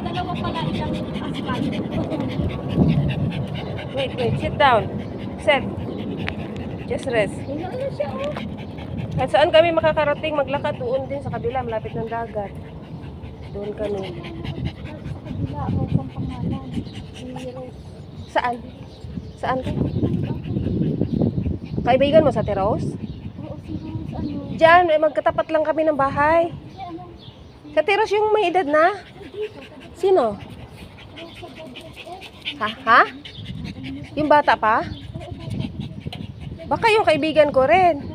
dalawa pala isang asphalt. Wait. Sit down. Sit. Just rest. Wala na siya, oh. At saan kami makakarating? Maglakad doon din sa kabila, malapit ng dagat. Doon kami. Sa kabila, oh, pang pangalan. Si Rose. Saan? Saan ka? Kaibigan mo sa Teros? Oo, si Rose, ano. Diyan, magkatapat lang kami ng bahay. Si ano. Sa Teros yung may edad na? Sino? Ha? Yung bata pa? Baka yung kaibigan ko rin.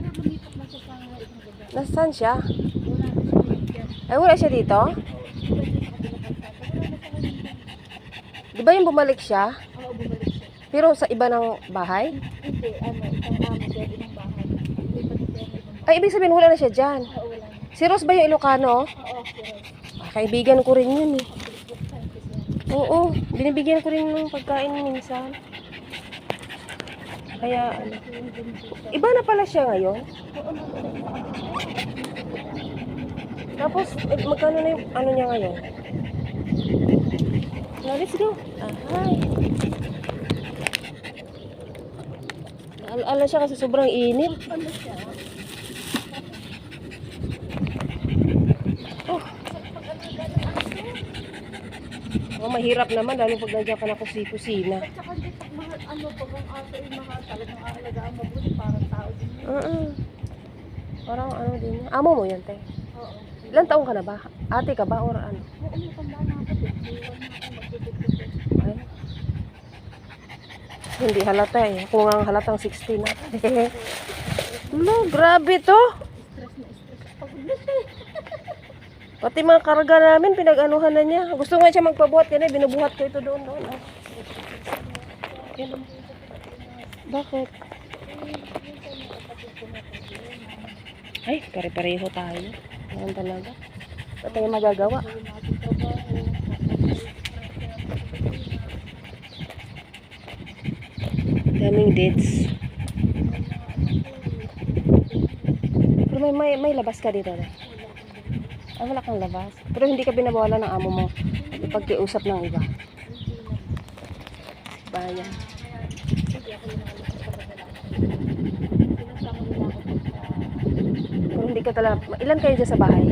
Nasaan siya? Ay, wala siya dito? Di ba yung bumalik siya? Oo, bumalik siya. Pero sa iba ng bahay? Hindi, ano, isang amo siya, ibang bahay. Ay, ibig sabihin wala na siya dyan. Oo, wala na. Si Rose ba yung Ilocano? Oo, si Rose. Ah, kaibigan ko rin yun eh. Oo, binibigyan ko rin ng pagkain minsan. Kaya, ano. Iba na pala siya ngayon. Tapos, magkano na yung ano niya ngayon? Now, let's go. Hi. Ala siya kasi sobrang init. Oh, mahirap naman lalo pag nandiyan ka na kusina. At saka hindi pag mga ano, pag ang aso ay mga talagang aalagaan mabuti, parang tao din yun. Parang ano din. Amo mo yan, te. Oo. Ilan taong ka na ba? Ate ka ba or ano? Oo, matanda na ako. Iwan na ako, magtutupin. Ay. Hindi halata eh. Kung ang halatang 60 na. No, grabe to. Stress na stress. Pagod na siya. Pati mga karga namin, pinag-anuhan na niya. Gusto nga siya magpabuhat ka na, binubuhat ko ito doon. Oh. Yan. Bakit? Ay, pare-pareho tayo. Ganun talaga. Wala tayong magagawa. Daming dates. Pero may labas ka dito na. Ah, wala kang labas. Pero hindi ka binabawalan ng amo mo. Ipagkiusap ng iba. Bayan. Pero hindi ka talaga. Ilan kayo dyan sa bahay?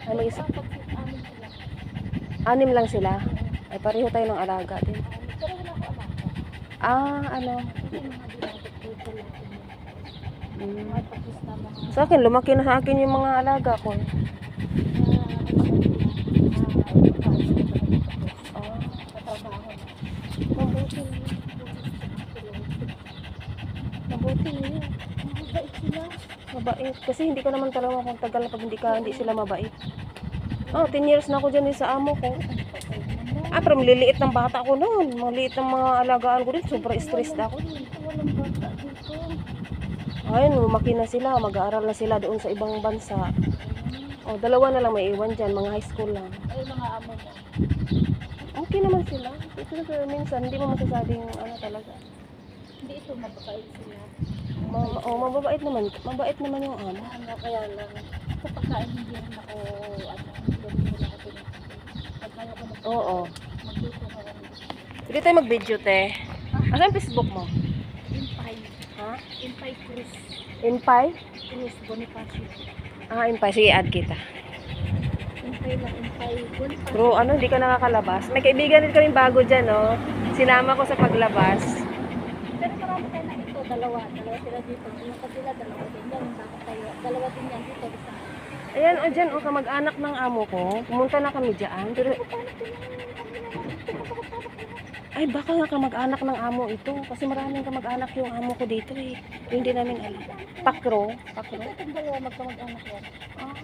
Ay, may isa. Anim lang sila. Ay, pareho tayo ng alaga din. Ah, ano? Sa akin, lumaki na sa akin yung mga alaga ko. Mabuti na yun. Mabait sila. Mabait. Kasi hindi ka naman talaga magtagal na pag hindi sila mabait. Oh, 10 years na ako dyan sa amo ko. Ah, pero maliliit ng bata ko noon. Maliit ng mga alagaan ko din. Super stressed ako. Walang bata dito. Ayun, lumaki na sila. Mag-aaral na sila doon sa ibang bansa. Oh, dalawa na lang may iwan dyan. Mga high school lang. Ay, mga amo mo. Okay naman sila. Ito na minsan, hindi mo masasabing ano talaga. Hindi ito mababait sila. Mababait naman. Mabait naman yung amo. Ano, kaya lang. Sa pagkain hindi rin ako, ano, hindi rin ako pinag. Pag kaya ko Oo. magluto ka rin. Pwede tayo mag-video, te. Asan Facebook mo? Impay. Ha? Impay Cruz. Impay? Cruz Bonifacio. Ah, Impay. Sige, add kita. Impay lang, Impay Bonifacio. Bro, ano, hindi ka nakakalabas. May kaibigan din kaming bago dyan, no? Sinama ko sa paglabas. Pero marami tayo na ito, dalawa sila dito. Yung kabila, dalawa din yan. Bakit tayo? Dalawa din yan dito. Isa. Ayan, o dyan, o kamag-anak ng amo ko. Pumunta na kami dyan. Pero, ay, baka nga kamag-anak ng amo ito. Kasi maraming kamag-anak yung amo ko dito eh. Yung hindi namin alam. Pakro. Ito itong dalawa magkamag-anak yan. Ah.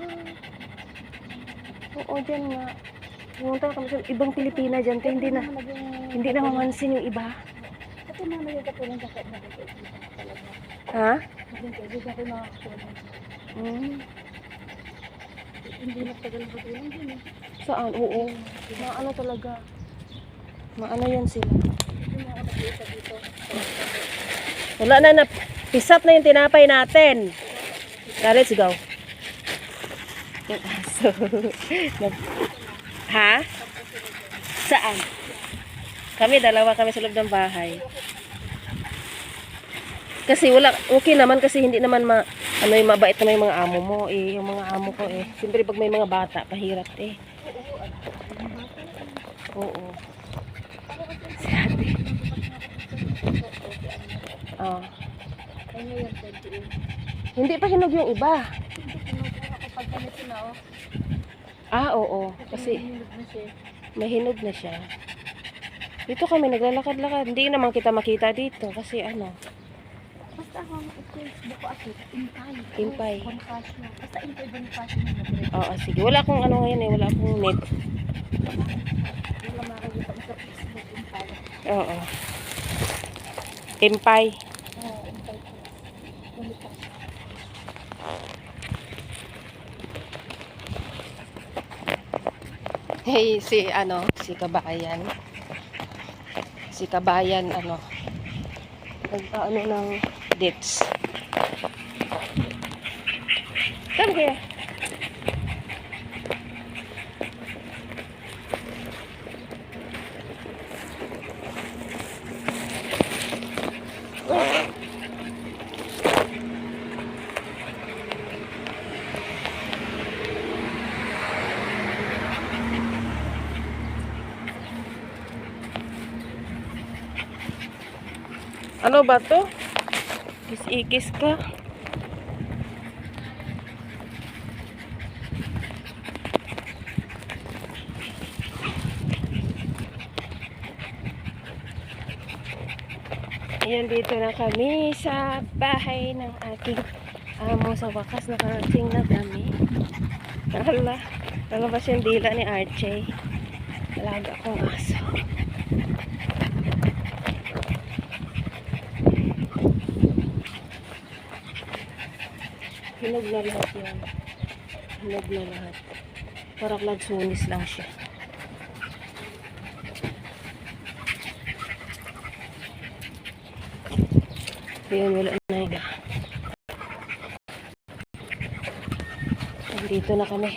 Oo, dyan nga. Pumunta na kami sa ibang Pilipina dyan. Kaya hindi na mamansin yung iba. Ito na nagkakatulang sa kanya. Talaga. Ha? Naging kaibigan ko yung mga katulong. Hmm. Hindi nagtagal na katulong din eh. Saan? Oo. Mga ano talaga. Mga ano yan sila. Hindi na ako nag-iisa dito. Wala na. Pisat na yung tinapay natin. Now, let's go. Yung aso. Ha? Saan? Kami, dalawa kami sa loob ng bahay. Kasi wala, okay naman kasi hindi naman ano yung mabait naman yung mga amo mo eh, yung mga amo ko eh. Siyempre pag may mga bata, pahirap eh. Oo. Si ate. Ah. Ay, ngayon, 28. Hindi pa hinog yung iba. Kapag ganito na, oh. Ah, oo. Kasi Hinulog na siya. may hinog na siya. Dito kami naglalakad-lakad. Hindi naman kita makita dito kasi ano. Basta ako, Facebook ko ako, Impay. Impay. Bonifacio. Basta Impay Bonifacio na nag-direct. Oo, sige. Wala akong ano ngayon eh. Wala akong net. Wala makakita mo sa Facebook, Impay. Oo. Impay. Oo, Impay po. Bonifacio. Hey, si Kabayan. Si Kabayan, ano, nagpaano ng dates. Come here. Ano ba to? Ikis ka. Ayan, dito na kami sa bahay ng aking amo. Sa wakas nakarating na kami. Hala, lalabas yung dila ni Archie. Alaga kong aso. Hinog na lahat yan. Hinog na lahat. Parang nagsunis lang siya. Ayan, wala na yun. Dito na kami.